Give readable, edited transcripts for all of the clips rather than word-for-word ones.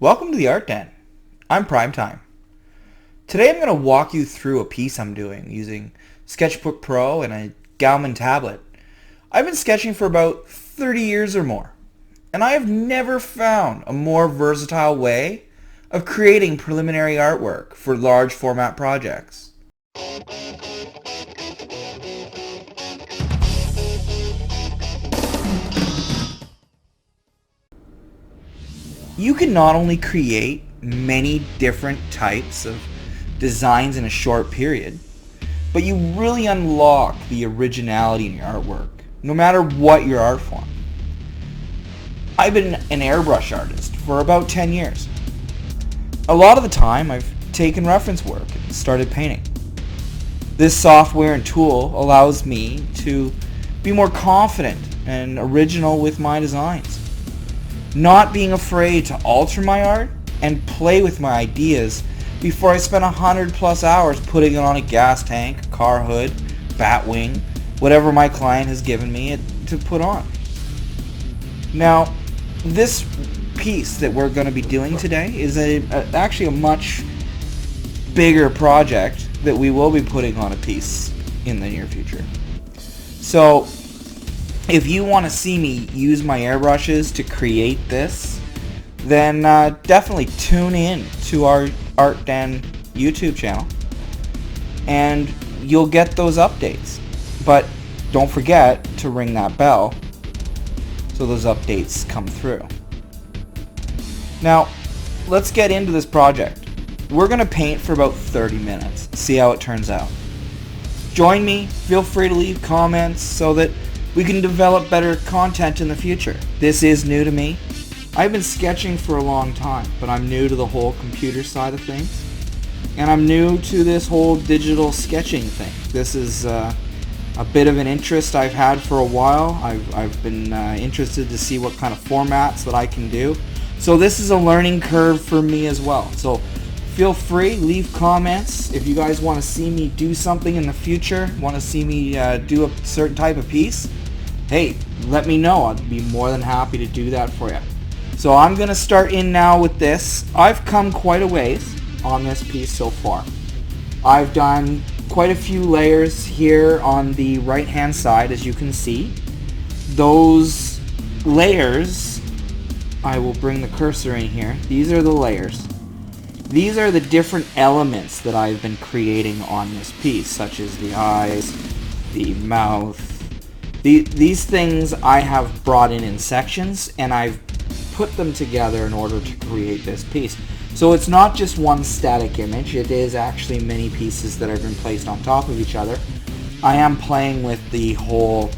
Welcome to the Art Den. I'm Primetime. Today I'm going to walk you through a piece I'm doing using Sketchbook Pro and a Gaomon Tablet. I've been sketching for about 30 years or more, and I have never found a more versatile way of creating preliminary artwork for large format projects. You can not only create many different types of designs in a short period, but you really unlock the originality in your artwork, no matter what your art form. I've been an airbrush artist for about 10 years. A lot of the time I've taken reference work and started painting. This software and tool allows me to be more confident and original with my designs, not being afraid to alter my art and play with my ideas before I spend 100+ hours putting it on a gas tank, car hood, batwing, whatever my client has given me to put on. Now, this piece that we're going to be doing today is actually a much bigger project that we will be putting on a piece in the near future. So if you want to see me use my airbrushes to create this, then definitely tune in to our Art Den YouTube channel and you'll get those updates. But don't forget to ring that bell so those updates come through. Now, let's get into this project. We're going to paint for about 30 minutes, see how it turns out. Join me, feel free to leave comments so that we can develop better content in the future. This is new to me. I've been sketching for a long time, but I'm new to the whole computer side of things. And I'm new to this whole digital sketching thing. This is a bit of an interest I've had for a while. I've been interested to see what kind of formats that I can do. So this is a learning curve for me as well. So feel free, leave comments. If you guys want to see me do something in the future, want to see me do a certain type of piece, hey, let me know. I'd be more than happy to do that for you. So I'm going to start in now with this. I've come quite a ways on this piece so far. I've done quite a few layers here on the right hand side, as you can see. Those layers, I will bring the cursor in here. These are the layers. These are the different elements that I've been creating on this piece, such as the eyes, the mouth. These things I have brought in sections, and I've put them together in order to create this piece. So it's not just one static image, it is actually many pieces that have been placed on top of each other. I am playing with the whole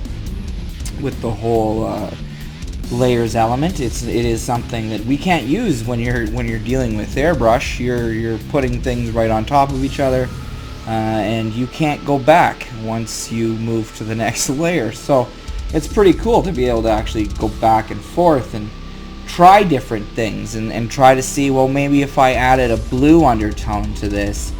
layers element. It is something that we can't use when you're dealing with airbrush. You're putting things right on top of each other, and you can't go back once you move to the next layer. So it's pretty cool to be able to actually go back and forth and try different things and try to see, well, maybe if I added a blue undertone to this,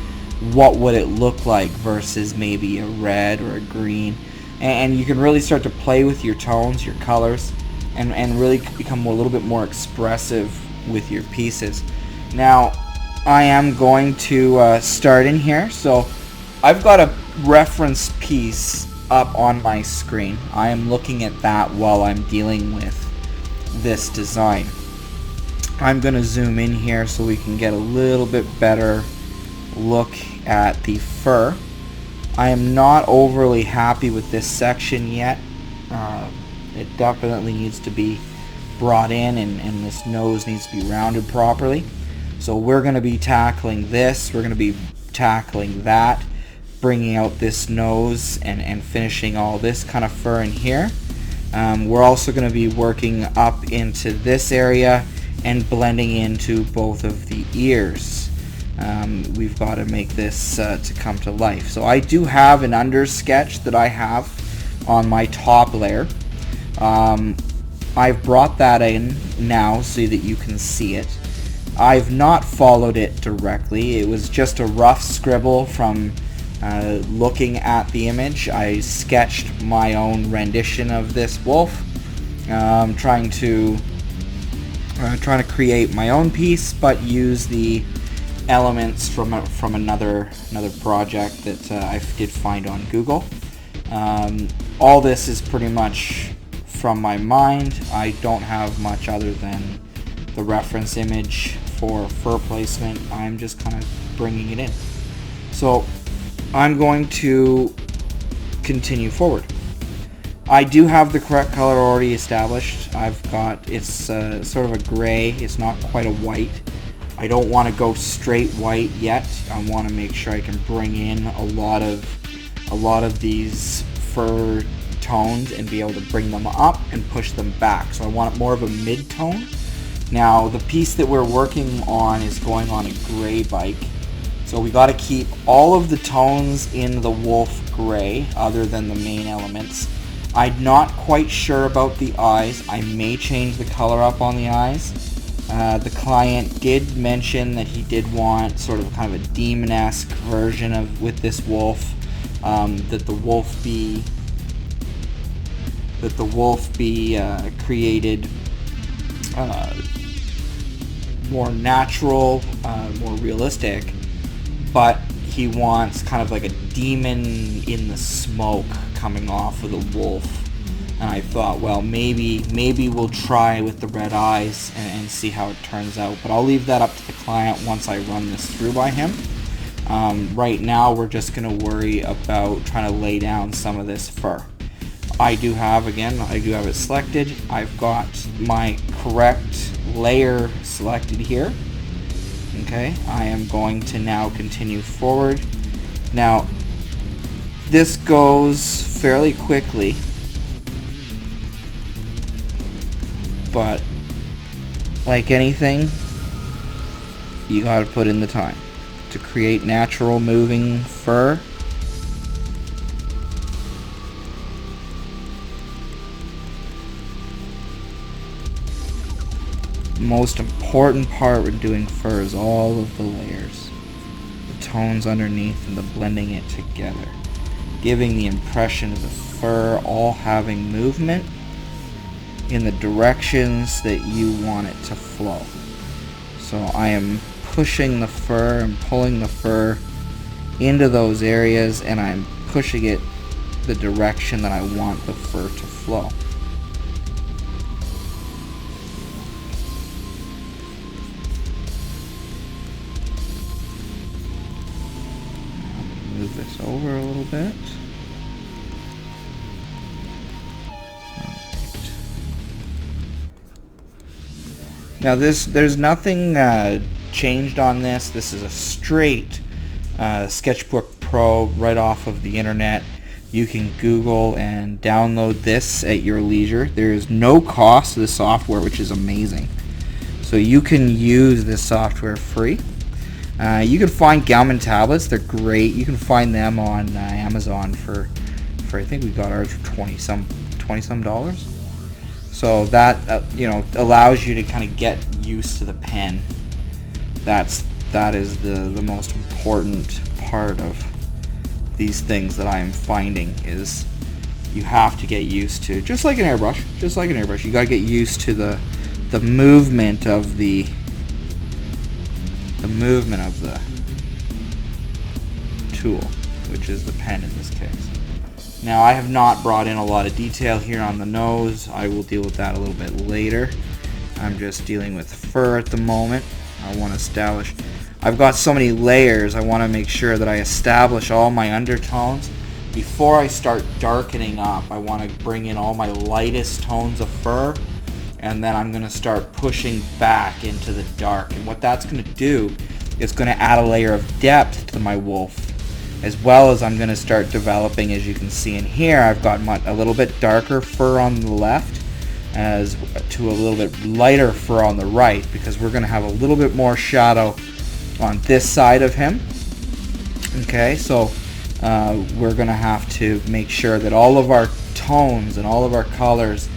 what would it look like versus maybe a red or a green. And you can really start to play with your tones, your colors, and really become a little bit more expressive with your pieces. Now, I am going to start in here. So I've got a reference piece up on my screen. I am looking at that while I'm dealing with this design. I'm going to zoom in here so we can get a little bit better look at the fur. I am not overly happy with this section yet. It definitely needs to be brought in, and this nose needs to be rounded properly. So we're going to be tackling this, we're going to be tackling that, bringing out this nose and finishing all this kind of fur in here. We're also going to be working up into this area and blending into both of the ears. We've got to make this to come to life. So I do have an under sketch that I have on my top layer. I've brought that in now so that you can see it. I've not followed it directly. It was just a rough scribble from looking at the image. I sketched my own rendition of this wolf, trying to trying to create my own piece, but use the elements from another project that I did find on Google. All this is pretty much from my mind. I don't have much other than the reference image for fur placement. I'm just kind of bringing it in. So I'm going to continue forward. I do have the correct color already established. I've got, it's sort of a gray, it's not quite a white. I don't want to go straight white yet. I want to make sure I can bring in a lot of these fur tones and be able to bring them up and push them back. So I want more of a mid-tone. Now the piece that we're working on is going on a gray bike. So we got to keep all of the tones in the wolf gray other than the main elements. I'm not quite sure about the eyes. I may change the color up on the eyes. The client did mention that he did want sort of kind of a demon-esque version of with this wolf, that the wolf be created more natural, more realistic, but he wants kind of like a demon in the smoke coming off of the wolf. And I thought, well, maybe we'll try with the red eyes and see how it turns out. But I'll leave that up to the client once I run this through by him. Right now, we're just going to worry about trying to lay down some of this fur. I do have it selected. I've got my correct layer selected here. Okay, I am going to now continue forward. Now, this goes fairly quickly, but like anything, you gotta put in the time to create natural moving fur. The most important part when doing fur is all of the layers, the tones underneath, and the blending it together, giving the impression of the fur all having movement in the directions that you want it to flow. So I am pushing the fur and pulling the fur into those areas, and I'm pushing it the direction that I want the fur to flow. Move this over a little bit. Now there's nothing changed on this. This is a straight Sketchbook Pro right off of the internet. You can Google and download this at your leisure. There is no cost to the software, which is amazing. So you can use this software free. You can find Gaomon Tablets. They're great. You can find them on Amazon for I think we got ours for $20 some. So that allows you to kind of get used to the pen. That is the most important part of these things that I am finding, is you have to get used to, just like an airbrush. You got to get used to the movement of the tool, which is the pen in this case. Now, I have not brought in a lot of detail here on the nose. I will deal with that a little bit later. I'm just dealing with fur at the moment. I want to establish, I've got so many layers, I want to make sure that I establish all my undertones. Before I start darkening up, I want to bring in all my lightest tones of fur, and then I'm going to start pushing back into the dark. And what that's going to do is going to add a layer of depth to my wolf, as well as I'm going to start developing, as you can see in here, I've got a little bit darker fur on the left as to a little bit lighter fur on the right, because we're going to have a little bit more shadow on this side of him. Okay, so we're going to have to make sure that all of our tones and all of our colors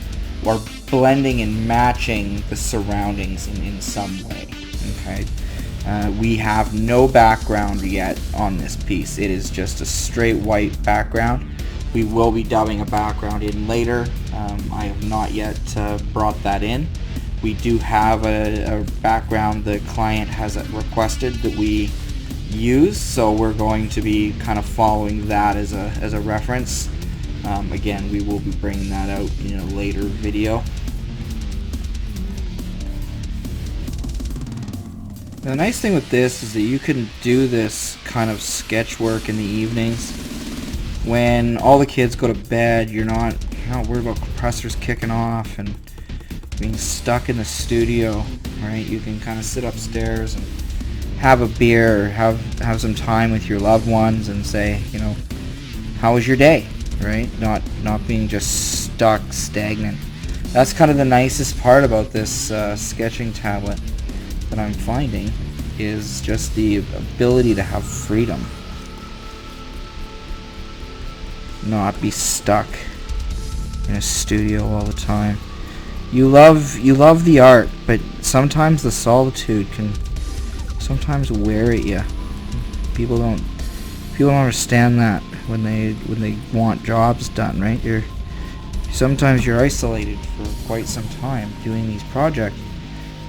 are blending and matching the surroundings in some way. Okay. We have no background yet on this piece. It is just a straight white background. We will be dubbing a background in later. I have not yet brought that in. we do have a background the client has requested that we use, so we're going to be kind of following that as a reference. Again, we will be bringing that out in a later video. The nice thing with this is that you can do this kind of sketch work in the evenings when all the kids go to bed. You're not worried about compressors kicking off and being stuck in the studio, right? You can kind of sit upstairs and have a beer, or have some time with your loved ones and say, you know, how was your day, right? Not being just stuck, stagnant. That's kind of the nicest part about this sketching tablet that I'm finding, is just the ability to have freedom, not be stuck in a studio all the time. You love the art, but sometimes the solitude can sometimes wear at you. People don't understand that when they want jobs done, right? Sometimes you're isolated for quite some time doing these projects.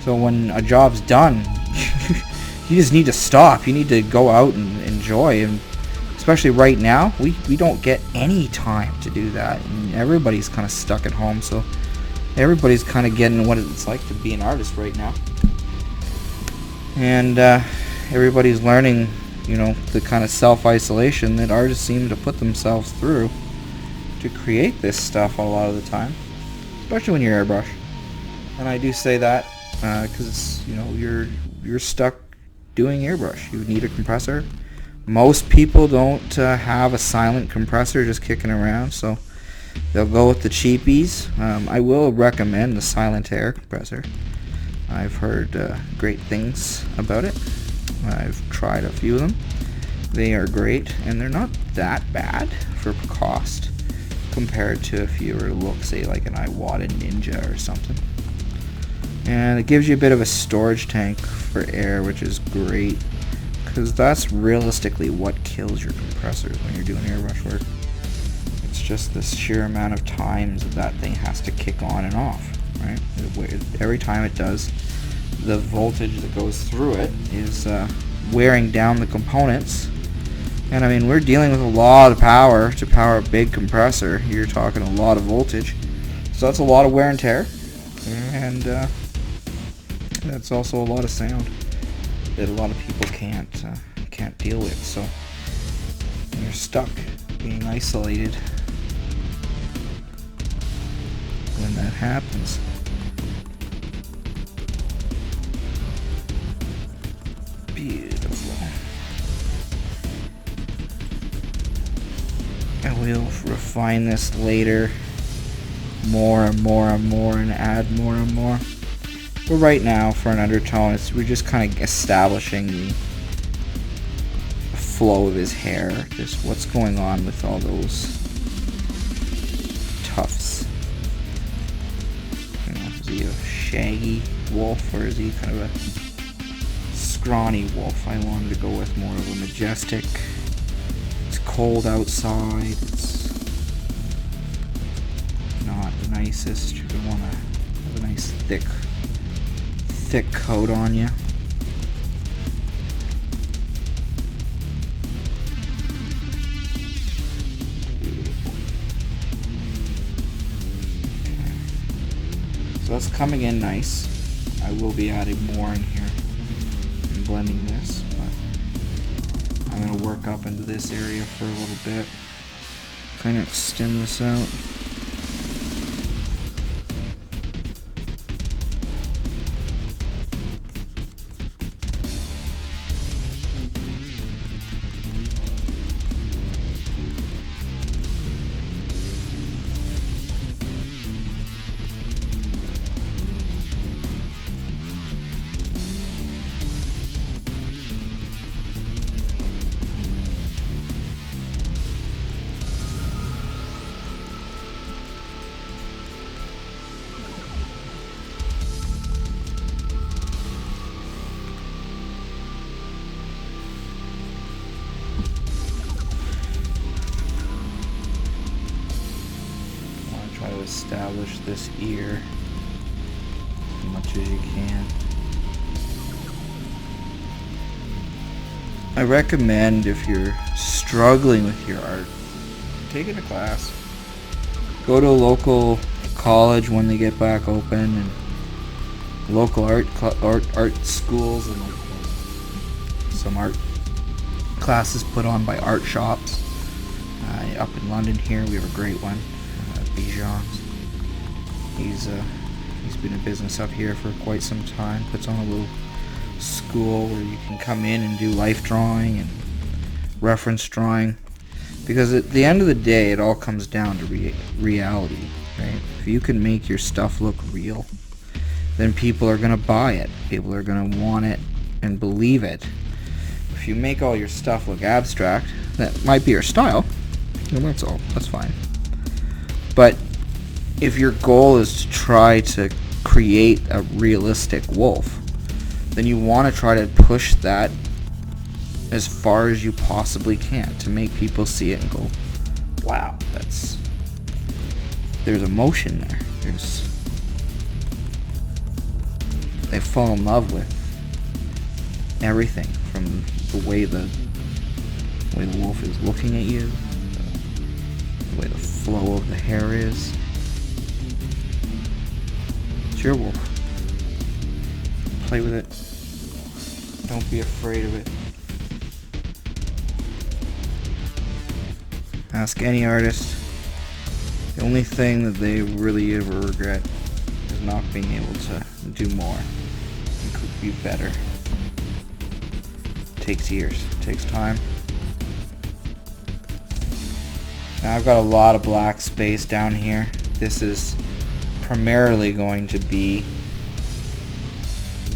So when a job's done, you just need to stop. You need to go out and enjoy. And especially right now, we don't get any time to do that. And everybody's kind of stuck at home, so everybody's kind of getting what it's like to be an artist right now. And everybody's learning, you know, the kind of self-isolation that artists seem to put themselves through to create this stuff a lot of the time, especially when you're airbrush. And I do say that because you know, you're stuck doing airbrush. You need a compressor. Most people don't have a silent compressor just kicking around, so they'll go with the cheapies. I will recommend the Silent Air compressor. I've heard great things about it. I've tried a few of them. They are great, and they're not that bad for cost compared to if you were to look, say, like an Iwata Ninja or something. And it gives you a bit of a storage tank for air, which is great, because that's realistically what kills your compressors when you're doing airbrush work. It's just the sheer amount of times that thing has to kick on and off, right? Every time it does, the voltage that goes through it is wearing down the components. And I mean, we're dealing with a lot of power to power a big compressor. You're talking a lot of voltage, so that's a lot of wear and tear, and that's also a lot of sound that a lot of people can't deal with. So you're stuck being isolated when that happens. Beautiful. I will refine this later more and more and more and add more and more. But right now, for an undertone, we're just kind of establishing the flow of his hair, just what's going on with all those tufts. You know, is he a shaggy wolf, or is he kind of a scrawny wolf? I wanted to go with more of a majestic. It's cold outside. It's not the nicest. You don't want to have a nice thick coat on you. So that's coming in nice. I will be adding more in here and blending this, but I'm going to work up into this area for a little bit, kind of extend this out. Establish this ear much as you can. I recommend, if you're struggling with your art, taking a class. Go to a local college when they get back open, and local art schools, and some art classes put on by art shops. Up in London here, we have a great one, Bijan's. He's been in business up here for quite some time. Puts on a little school where you can come in and do life drawing and reference drawing, because at the end of the day it all comes down to reality, right? If you can make your stuff look real, then people are gonna buy it, people are gonna want it and believe it. If you make all your stuff look abstract, that might be your style, and that's fine. But if your goal is to try to create a realistic wolf, then you want to try to push that as far as you possibly can to make people see it and go, wow, there's emotion there. They fall in love with everything, from the way the wolf is looking at you, the way the flow of the hair is. It's your wolf. Play with it. Don't be afraid of it. Ask any artist. The only thing that they really ever regret is not being able to do more. It could be better. It takes years. It takes time. Now I've got a lot of black space down here. This is primarily going to be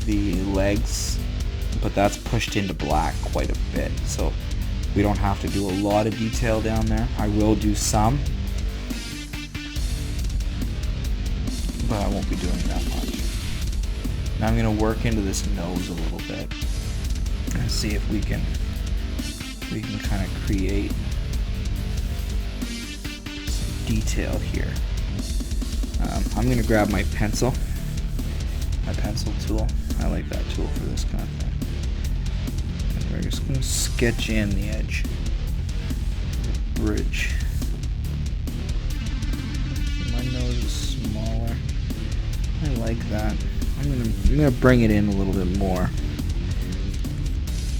the legs, but that's pushed into black quite a bit, so we don't have to do a lot of detail down there. I will do some, but I won't be doing that much. Now I'm going to work into this nose a little bit and see if we can kind of create some detail here. I'm going to grab my pencil tool. I like that tool for this kind of thing. And we're just going to sketch in the edge, the bridge. My nose is smaller. I like that. I'm gonna bring it in a little bit more.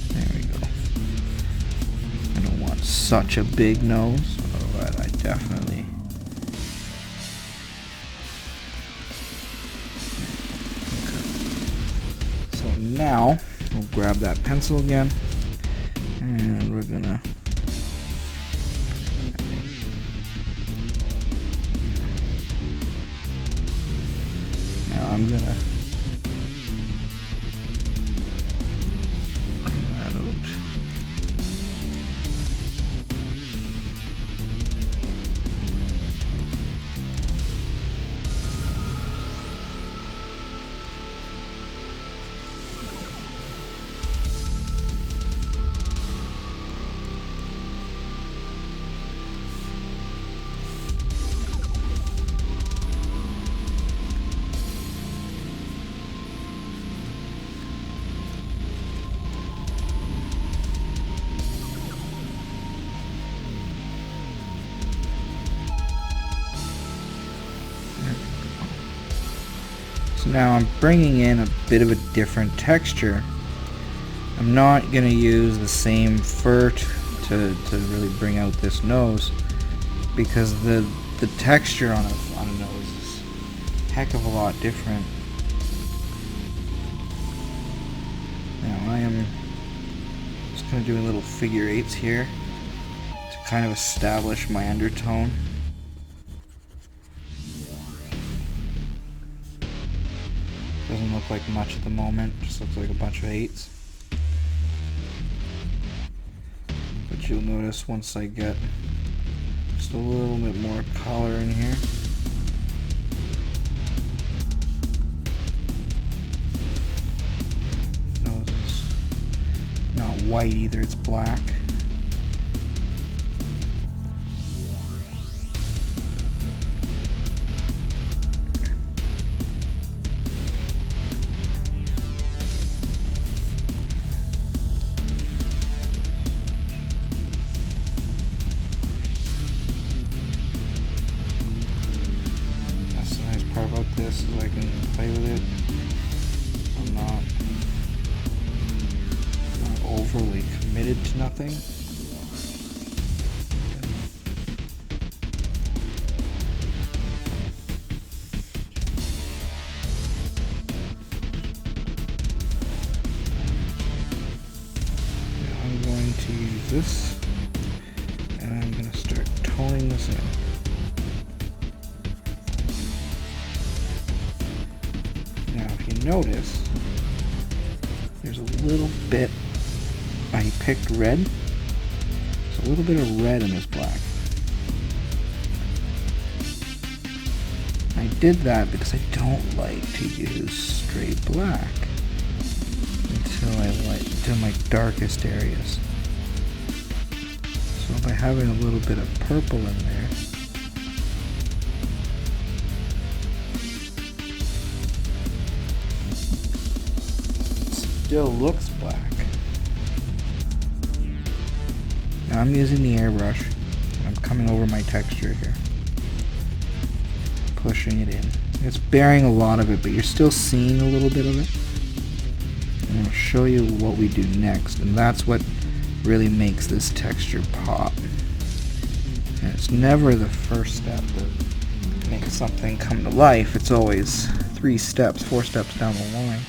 There we go. I don't want such a big nose, but I definitely. Now, we'll grab that pencil again, and we're gonna I'm gonna bring that out. So now I'm bringing in a bit of a different texture. I'm not going to use the same fur to really bring out this nose, because the texture on a nose is a heck of a lot different. Now I am just going to do little figure eights here to kind of establish my undertone. Doesn't look like much at the moment, just looks like a bunch of eights. But you'll notice once I get just a little bit more color in here. Nose is not white either, it's black. fully committed to nothing. Now I'm going to use this, and I'm going to start toning this in. Now if you notice, there's a little bit, I picked red, there's a little bit of red in this black. I did that because I don't like to use straight black until my darkest areas. So by having a little bit of purple in there, still looks black. Now I'm using the airbrush. I'm coming over my texture here, pushing it in. It's bearing a lot of it, but you're still seeing a little bit of it. And I'll show you what we do next, and that's what really makes this texture pop. And it's never the first step that makes something come to life. It's always 3 steps, 4 steps down the line.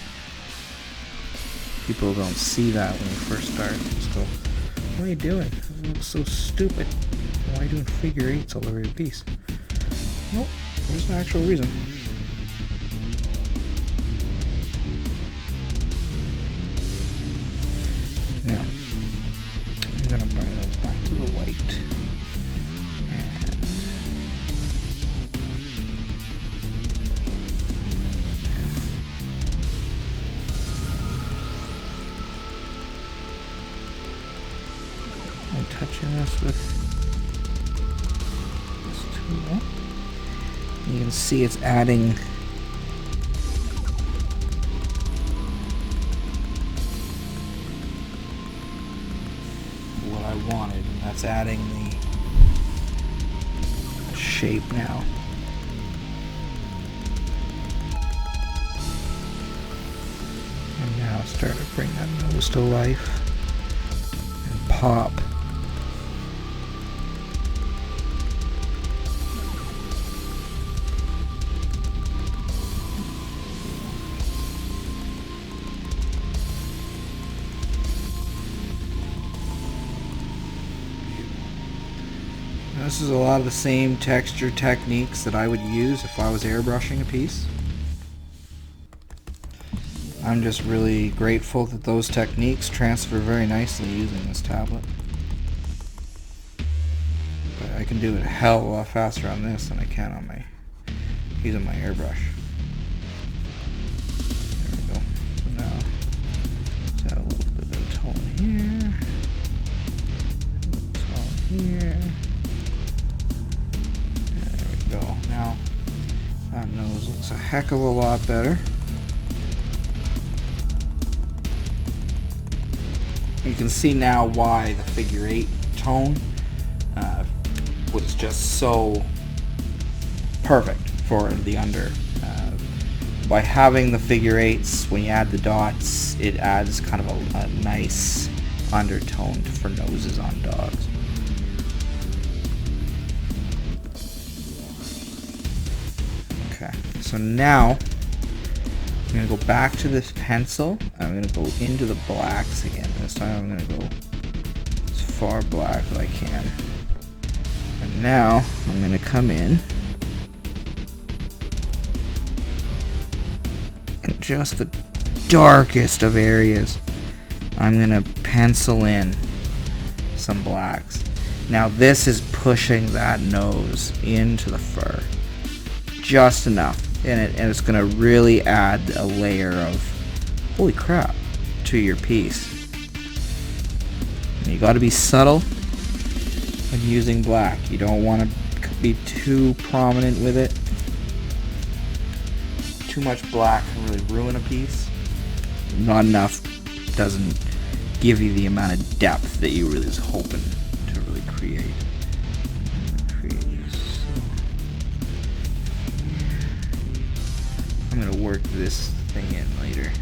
People don't see that when you first start. They just go, what are you doing? It looks so stupid. Why are you doing figure 8s all over your piece? Nope, there's an actual reason. Now, I'm going to bring those back to the white. I'm touching this with this tool. You can see it's adding what I wanted, and that's adding the shape now. And now start to bring that nose to life and pop. This is a lot of the same texture techniques that I would use if I was airbrushing a piece. I'm just really grateful that those techniques transfer very nicely using this tablet. But I can do it a hell of a lot faster on this than I can on using my airbrush. There we go. So now let's add a little bit of tone here. Tone here. Go. Now that nose looks a heck of a lot better. You can see now why the figure 8 tone was just so perfect for the under. By having the figure 8s, when you add the dots, it adds kind of a nice undertone for noses on dogs. So now I'm going to go back to this pencil. I'm going to go into the blacks again. This time I'm going to go as far black as I can. And now I'm going to come in and just the darkest of areas, I'm going to pencil in some blacks. Now this is pushing that nose into the fur just enough. And it's going to really add a layer of, holy crap, to your piece. And you got to be subtle when using black. You don't want to be too prominent with it. Too much black can really ruin a piece. Not enough doesn't give you the amount of depth that you really was hoping to really create. I'm going to work this thing in later.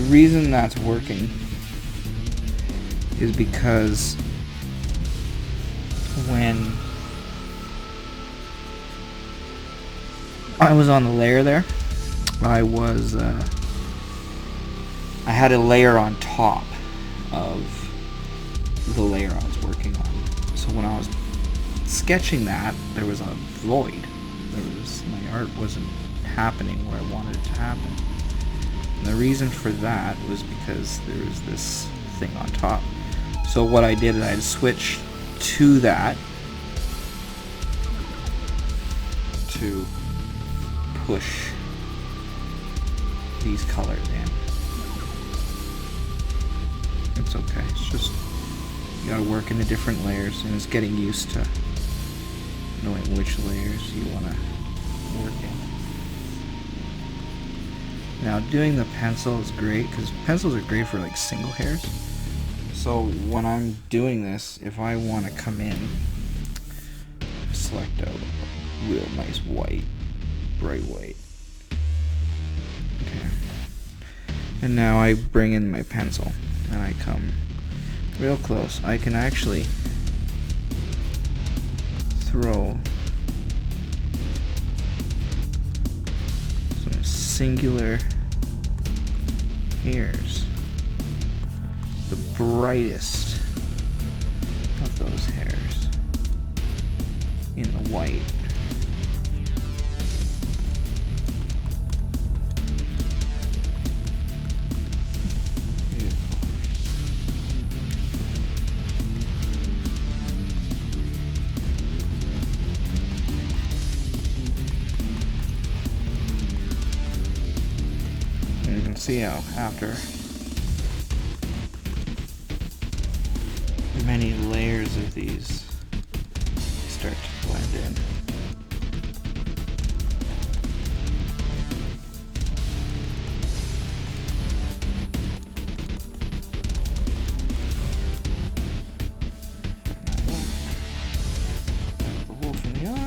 reason that's working is because when I was on the layer there, I had a layer on top of the layer I was working on. So when I was sketching that, there was a void. My art wasn't happening where I wanted it to happen. And the reason for that was because there was this thing on top. So what I did is I had to switch to that to push these colors in. It's okay. It's just you gotta work in the different layers, and it's getting used to knowing which layers you wanna work in. Now doing the pencil is great because pencils are great for like single hairs. So when I'm doing this, if I want to come in, select out a real nice white, bright white. Okay. And now I bring in my pencil and I come real close. I can actually throw some singular hairs, the brightest of those hairs in the white. You can see how after many layers of these start to blend in. The wolf in the eyes.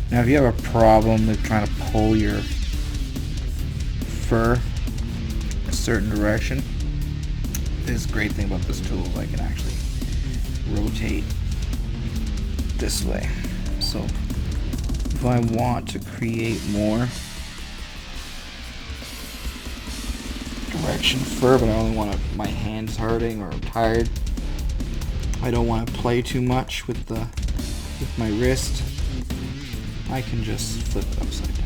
Now if you have a problem with trying to pull your fur a certain direction, this great thing about this tool is I can actually rotate this way. So if I want to create more direction fur, but I only want my hands hurting or I'm tired, I don't want to play too much with my wrist, I can just flip it upside down.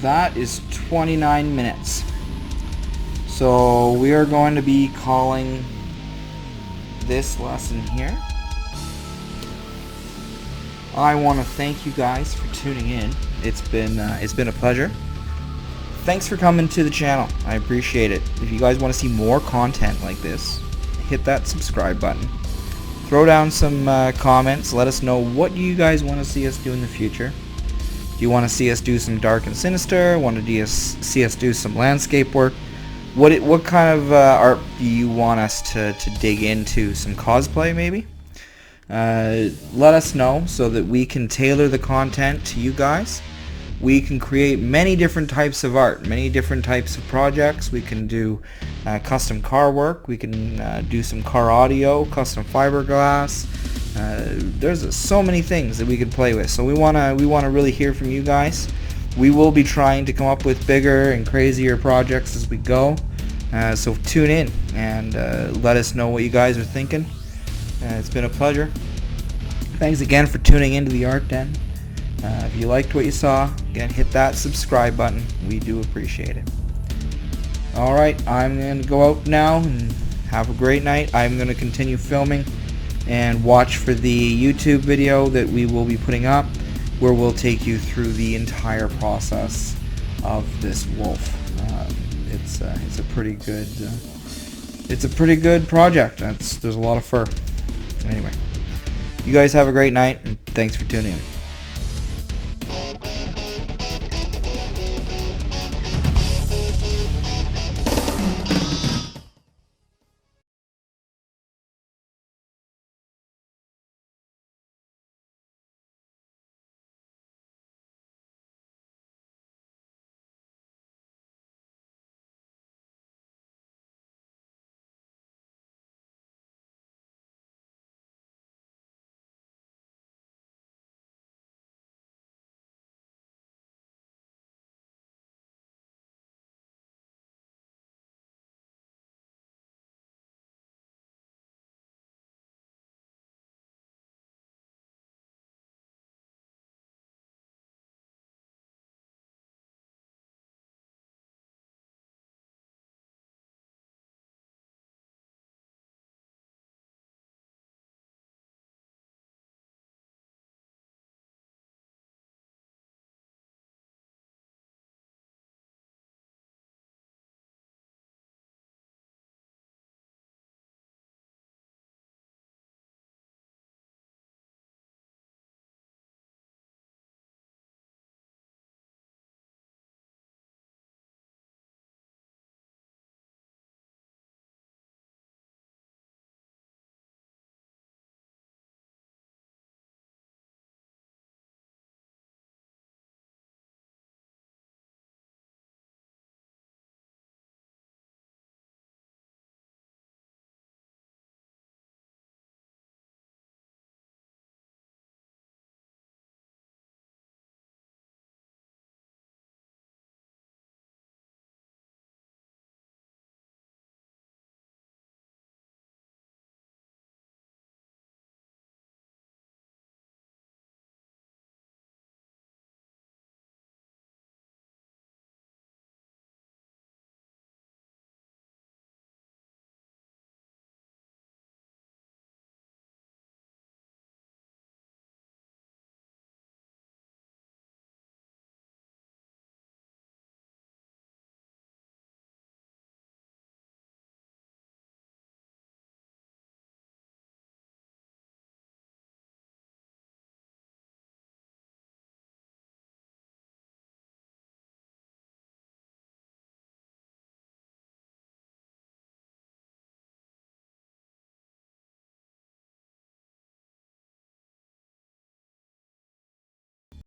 That is 29 minutes. So we are going to be calling this lesson here. I want to thank you guys for tuning in. It's been a pleasure. Thanks for coming to the channel. I appreciate it. If you guys want to see more content like this, hit that subscribe button. Throw down some comments. Let us know what you guys want to see us do in the future. Do you want to see us do some dark and sinister? Want to see us do some landscape work? What kind of art do you want us to dig into? Some cosplay maybe? Let us know so that we can tailor the content to you guys. we can create many different types of art, many different types of projects. We can do custom car work, we can do some car audio, custom fiberglass. There's so many things that we could play with. So we wanna really hear from you guys. We will be trying to come up with bigger and crazier projects as we go. So tune in and let us know what you guys are thinking. It's been a pleasure. Thanks again for tuning into the Art Den. If you liked what you saw, again, hit that subscribe button. We do appreciate it. Alright, I'm going to go out now and have a great night. I'm going to continue filming and watch for the YouTube video that we will be putting up, where we'll take you through the entire process of this wolf. It's a pretty good project. There's a lot of fur. Anyway, you guys have a great night, and thanks for tuning in.